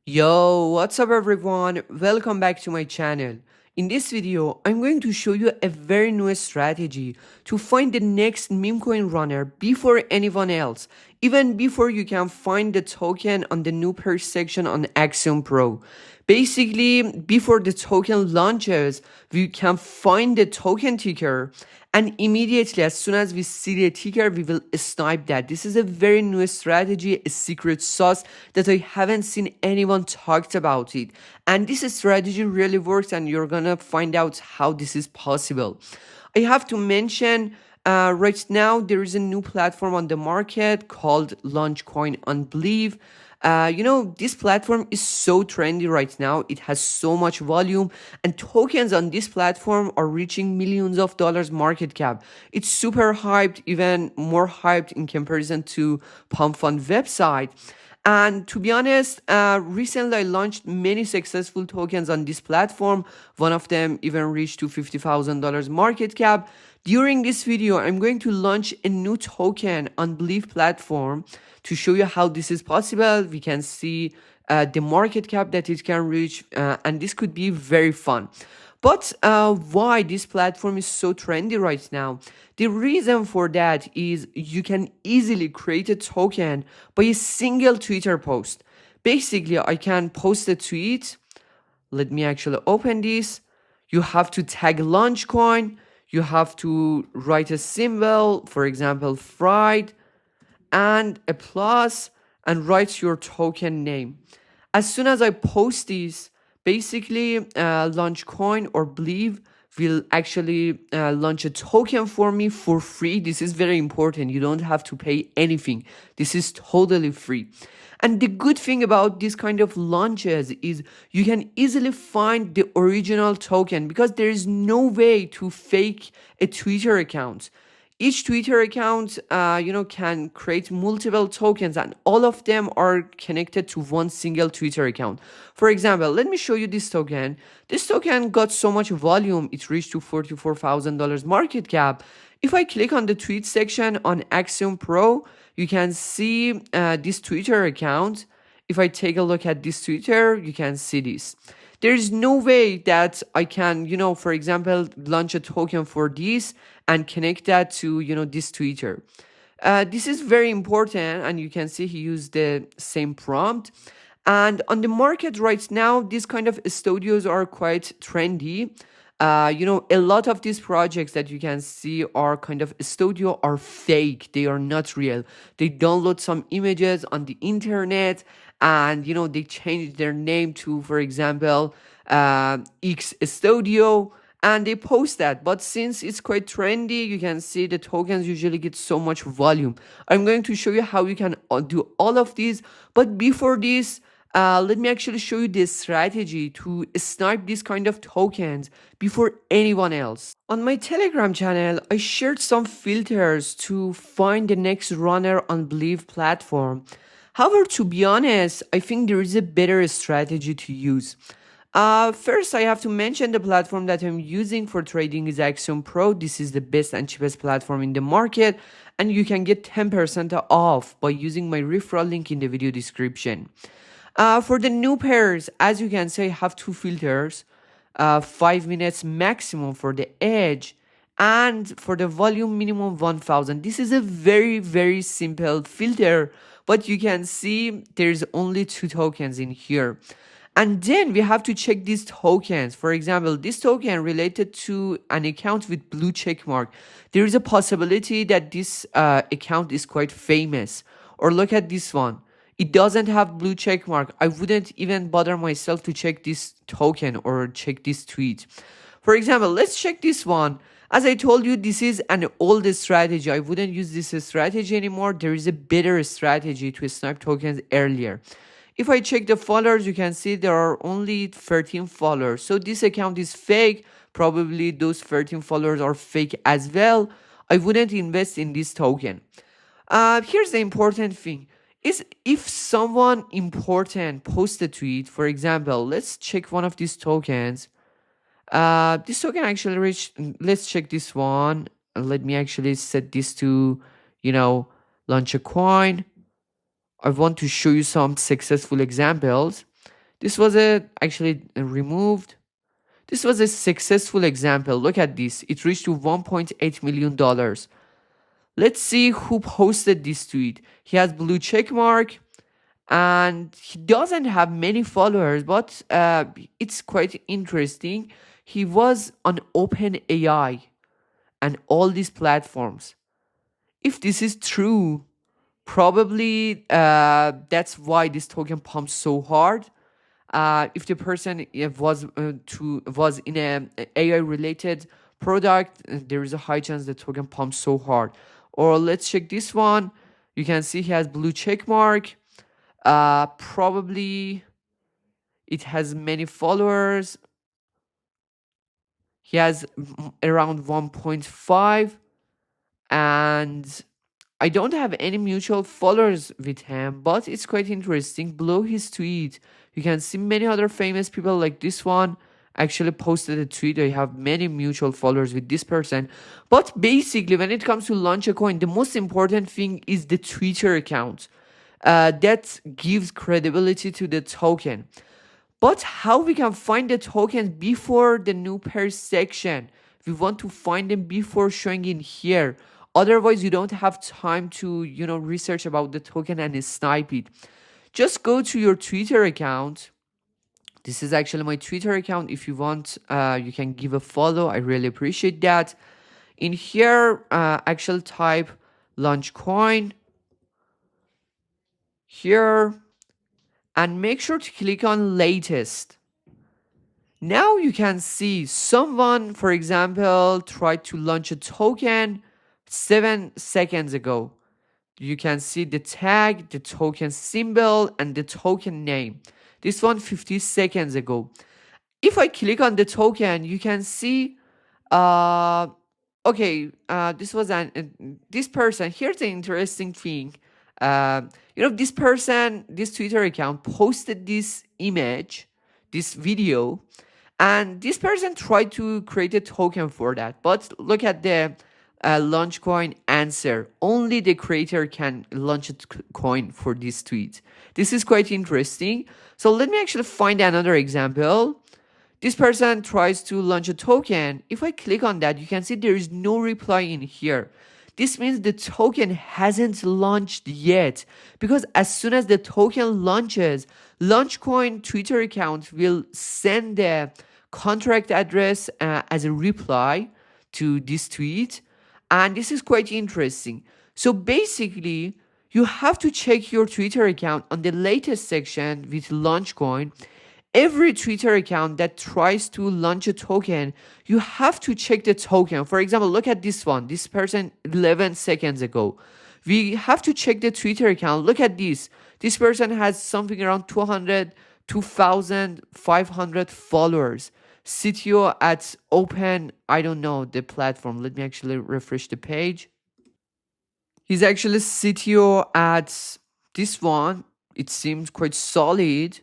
Yo, what's up everyone? Welcome back to my channel. In this video, I'm going to show you a very new strategy to find the next MemeCoin runner before anyone else, even before you can find the token on the new purse section on Axiom Pro. Basically, before the token launches, we can find the token ticker, and immediately as soon as we see the ticker, we will snipe that. This is a very new strategy, a secret sauce that I haven't seen anyone talked about it. And this strategy really works, and you're gonna find out how this is possible. I have to mention right now there is a new platform on the market called Launchcoin on Believe. This platform is so trendy right now. It has so much volume, and tokens on this platform are reaching millions of dollars market cap. It's super hyped, even more hyped in comparison to Pump Fund website. And to be honest, recently I launched many successful tokens on this platform. One of them even reached to $50,000 market cap. During this video, I'm going to launch a new token on Believe platform to show you how this is possible. We can see the market cap that it can reach, and this could be very fun. But why this platform is so trendy right now? The reason for that is you can easily create a token by a single Twitter post. Basically, I can post a tweet. Let me actually open this. You have to tag Launchcoin. You have to write a symbol, for example, fried, and a plus, and write your token name. As soon as I post this, basically Launchcoin or Believe will actually launch a token for me for free. This is very important. You don't have to pay anything. This is totally free. And the good thing about this kind of launches is you can easily find the original token because there is no way to fake a Twitter account. Each Twitter account can create multiple tokens, and all of them are connected to one single Twitter account. For example, let me show you this token. This token got so much volume, it reached to $44,000 market cap. If I click on the tweet section on Axiom Pro, you can see this Twitter account. If I take a look at this Twitter, you can see this. There is no way that I can, for example, launch a token for this and connect that to, this Twitter. This is very important, and you can see he used the same prompt. And on the market right now, these kind of studios are quite trendy. A lot of these projects that you can see are kind of studio are fake. They are not real. They download some images on the internet, and they change their name to, for example, X Studio, and they post that. But since it's quite trendy, you can see the tokens usually get so much volume. I'm going to show you how you can do all of these. But before this, let me actually show you this strategy to snipe this kind of tokens before anyone else. On my Telegram channel, I shared some filters to find the next runner on Believe platform. However, to be honest, I think there is a better strategy to use. First, I have to mention the platform that I'm using for trading is Axiom Pro. This is the best and cheapest platform in the market, and you can get 10% off by using my referral link in the video description. For the new pairs, as you can see, I have two filters, 5 minutes maximum for the edge, and for the volume minimum 1000. This is a very, very simple filter, but you can see there's only two tokens in here. And then we have to check these tokens. For example, this token related to an account with blue check mark. There is a possibility that this account is quite famous. Or look at this one. It doesn't have blue check mark. I wouldn't even bother myself to check this token or check this tweet. For example, let's check this one. As I told you, this is an old strategy. I wouldn't use this strategy anymore. There is a better strategy to snipe tokens earlier. If I check the followers, you can see there are only 13 followers. So this account is fake. Probably those 13 followers are fake as well. I wouldn't invest in this token. Here's the important thing. Is if someone important posts a tweet, for example, let's check one of these tokens. This token actually reached, let's check this one. Let me actually set this to, launch a coin. I want to show you some successful examples. This was actually removed. This was a successful example. Look at this. It reached to $1.8 million. Let's see who posted this tweet. He has blue check mark and he doesn't have many followers, but it's quite interesting. He was on OpenAI and all these platforms. If this is true, probably that's why this token pumps so hard. If the person was in a AI related product, there is a high chance the token pumps so hard. Or let's check this one. You can see he has blue check mark. Probably it has many followers. He has around 1.5, and I don't have any mutual followers with him, but it's quite interesting. Below his tweet, you can see many other famous people like this one actually posted a tweet. I have many mutual followers with this person. But basically, when it comes to launch a coin, the most important thing is the Twitter account. That gives credibility to the token. But how we can find the tokens before the new pairs section? We want to find them before showing in here. Otherwise, you don't have time to, research about the token and snipe it. Just go to your Twitter account. This is actually my Twitter account. If you want, you can give a follow. I really appreciate that. In here, actually type launch coin here and make sure to click on latest. Now you can see someone, for example, tried to launch a token 7 seconds ago. You can see the tag, the token symbol, and the token name. This one 50 seconds ago. If I click on the token, you can see, okay, this person. Here's the interesting thing. This person, this Twitter account posted this image, this video, and this person tried to create a token for that. But look at the launch coin answer. Only the creator can launch a coin for this tweet. This is quite interesting. So let me actually find another example. This person tries to launch a token. If I click on that, you can see there is no reply in here. This means the token hasn't launched yet, because as soon as the token launches, Launchcoin Twitter account will send the contract address as a reply to this tweet. And this is quite interesting. So basically, you have to check your Twitter account on the latest section with Launchcoin. Every Twitter account that tries to launch a token, you have to check the token. For example, look at this one. This person 11 seconds ago. We have to check the Twitter account. Look at this. This person has something around 2,500 followers. CTO at open, I don't know the platform. Let me actually refresh the page. He's actually CTO at this one. It seems quite solid.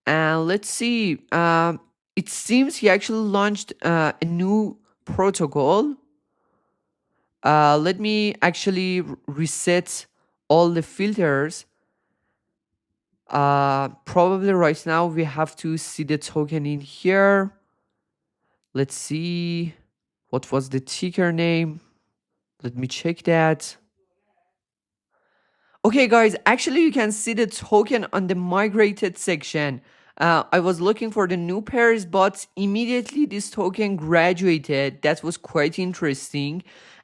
And let's see. It seems he actually launched a new protocol. Let me actually reset all the filters. Probably right now we have to see the token in here. Let's see. What was the ticker name? Let me check that. Okay, guys, actually you can see the token on the migrated section. I was looking for the new pairs, but immediately this token graduated. That was quite interesting.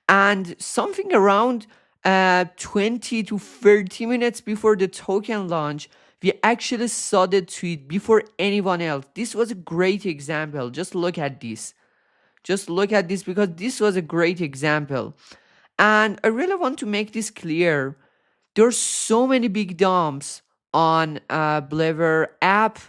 And something around 20 to 30 minutes before the token launch, we actually saw the tweet before anyone else. This was a great example. Just look at this. Just look at this, because this was a great example. And I really want to make this clear. There's so many big dumps on Blever app.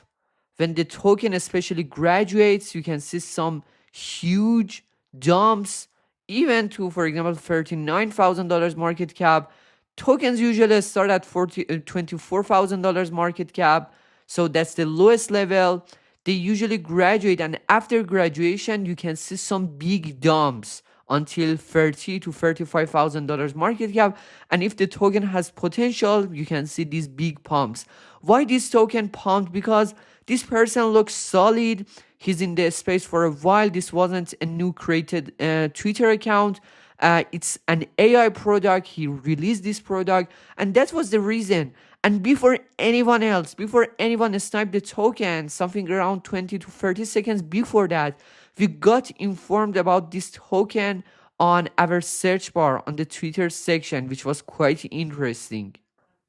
When the token especially graduates, you can see some huge dumps, even to, for example, $39,000 market cap. Tokens usually start at $24,000 market cap. So that's the lowest level. They usually graduate, and after graduation, you can see some big dumps until 30 to $35,000 market cap. And if the token has potential, you can see these big pumps. Why this token pumped? Because this person looks solid. He's in the space for a while. This wasn't a new created Twitter account. It's an AI product. He released this product, and that was the reason. And before anyone else, before anyone sniped the token, something around 20 to 30 seconds before that, we got informed about this token on our search bar on the Twitter section, which was quite interesting.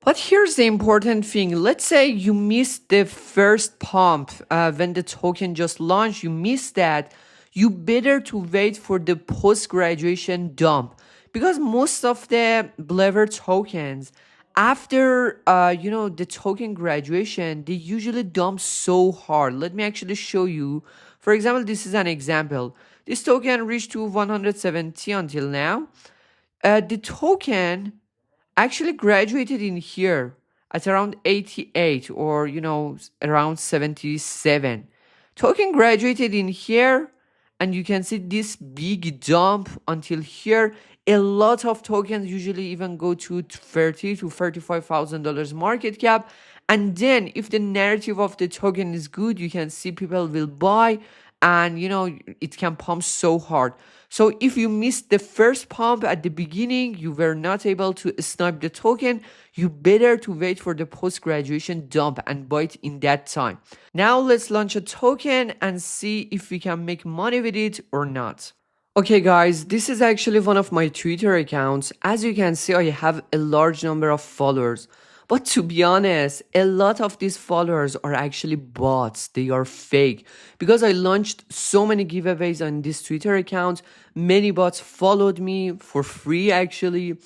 But here's the important thing. Let's say you missed the first pump when the token just launched. You missed that. You better to wait for the post-graduation dump, because most of the Blever tokens, after the token graduation, they usually dump so hard. Let me actually show you. For example, this is an example. This token reached to 170 until now. The token actually graduated in here at around 88, or around 77. Token graduated in here, and you can see this big dump until here. A lot of tokens usually even go to 30 to $35,000 market cap. And then if the narrative of the token is good, you can see people will buy, and it can pump so hard. So if you missed the first pump at the beginning, you were not able to snipe the token, you better to wait for the post-graduation dump and buy it in that time. Now let's launch a token and see if we can make money with it or not. Okay guys, this is actually one of my Twitter accounts. As you can see, I have a large number of followers. But to be honest, a lot of these followers are actually bots. They are fake. Because I launched so many giveaways on this Twitter account, many bots followed me for free actually.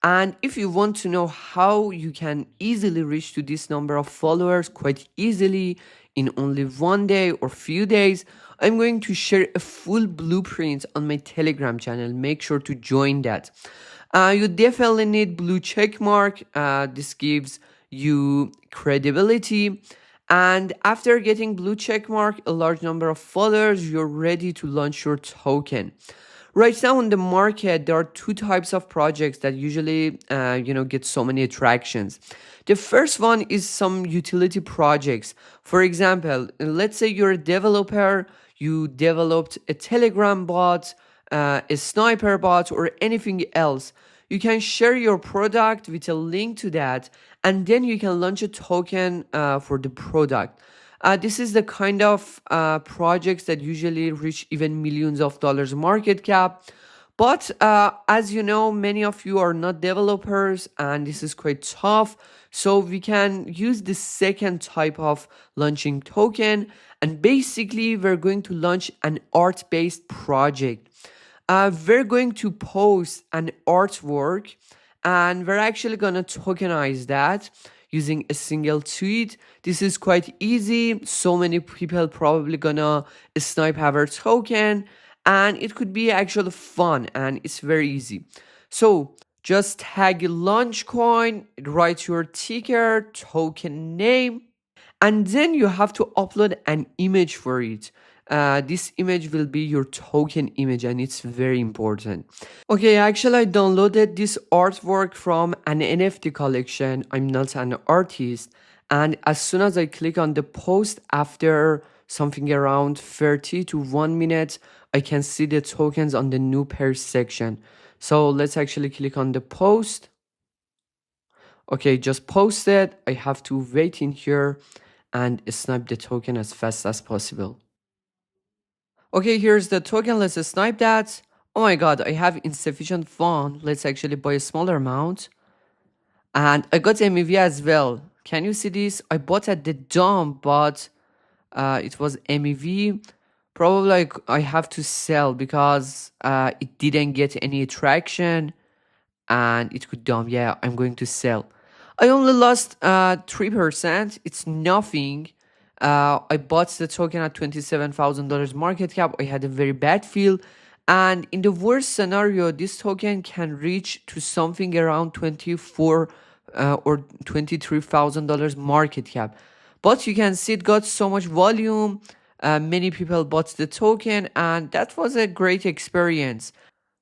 And if you want to know how you can easily reach to this number of followers quite easily in only one day or few days, I'm going to share a full blueprint on my Telegram channel. Make sure to join that. You definitely need blue check mark. This gives you credibility. And after getting blue check mark, a large number of followers, you're ready to launch your token. Right now on the market, there are two types of projects that usually, get so many attractions. The first one is some utility projects. For example, let's say you're a developer, you developed a Telegram bot, a sniper bot, or anything else. You can share your product with a link to that, and then you can launch a token for the product. This is the kind of projects that usually reach even millions of dollars market cap. But as you know, many of you are not developers, and this is quite tough. So we can use the second type of launching token, and basically we're going to launch an art-based project. We're going to post an artwork, and we're actually going to tokenize that using a single tweet. This is quite easy. So many people probably gonna snipe our token, and it could be actually fun, and it's very easy. So just tag LaunchCoin, write your ticker, token name, and then you have to upload an image for it. This image will be your token image, and it's very important. Okay, actually I downloaded this artwork from an NFT collection. I'm not an artist, and as soon as I click on the post, after something around 30 to 1 minute, I can see the tokens on the new pairs section. So let's actually click on the post. Okay, just posted. I have to wait in here and snipe the token as fast as possible. Okay, here's the token. Let's snipe that. Oh my god, I have insufficient fund. Let's actually buy a smaller amount. And I got MEV as well. Can you see this? I bought at the dump, but it was MEV. Probably I have to sell because it didn't get any traction and it could dump. Yeah, I'm going to sell. I only lost 3%. It's nothing. I bought the token at $27,000 market cap. I had a very bad feel. And in the worst scenario, this token can reach to something around 24 or $23,000 market cap. But you can see it got so much volume. Many people bought the token, and that was a great experience.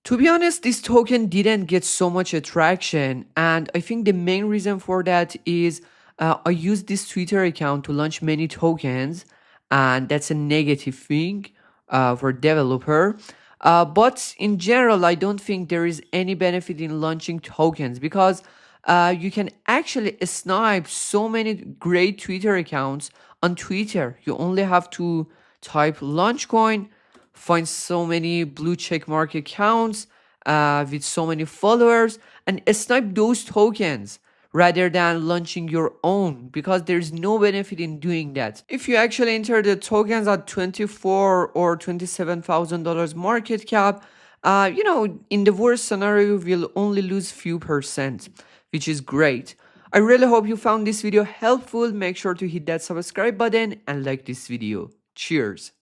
To be honest, this token didn't get so much attraction, and I think the main reason for that is I used this Twitter account to launch many tokens, and that's a negative thing for developer. But in general, I don't think there is any benefit in launching tokens because you can actually snipe so many great Twitter accounts on Twitter. You only have to type launchcoin, find so many blue check mark accounts with so many followers, and snipe those tokens rather than launching your own because there's no benefit in doing that. If you actually enter the tokens at 24 or $27,000 market cap, in the worst scenario, we'll only lose few percent, which is great. I really hope you found this video helpful. Make sure to hit that subscribe button and like this video. Cheers.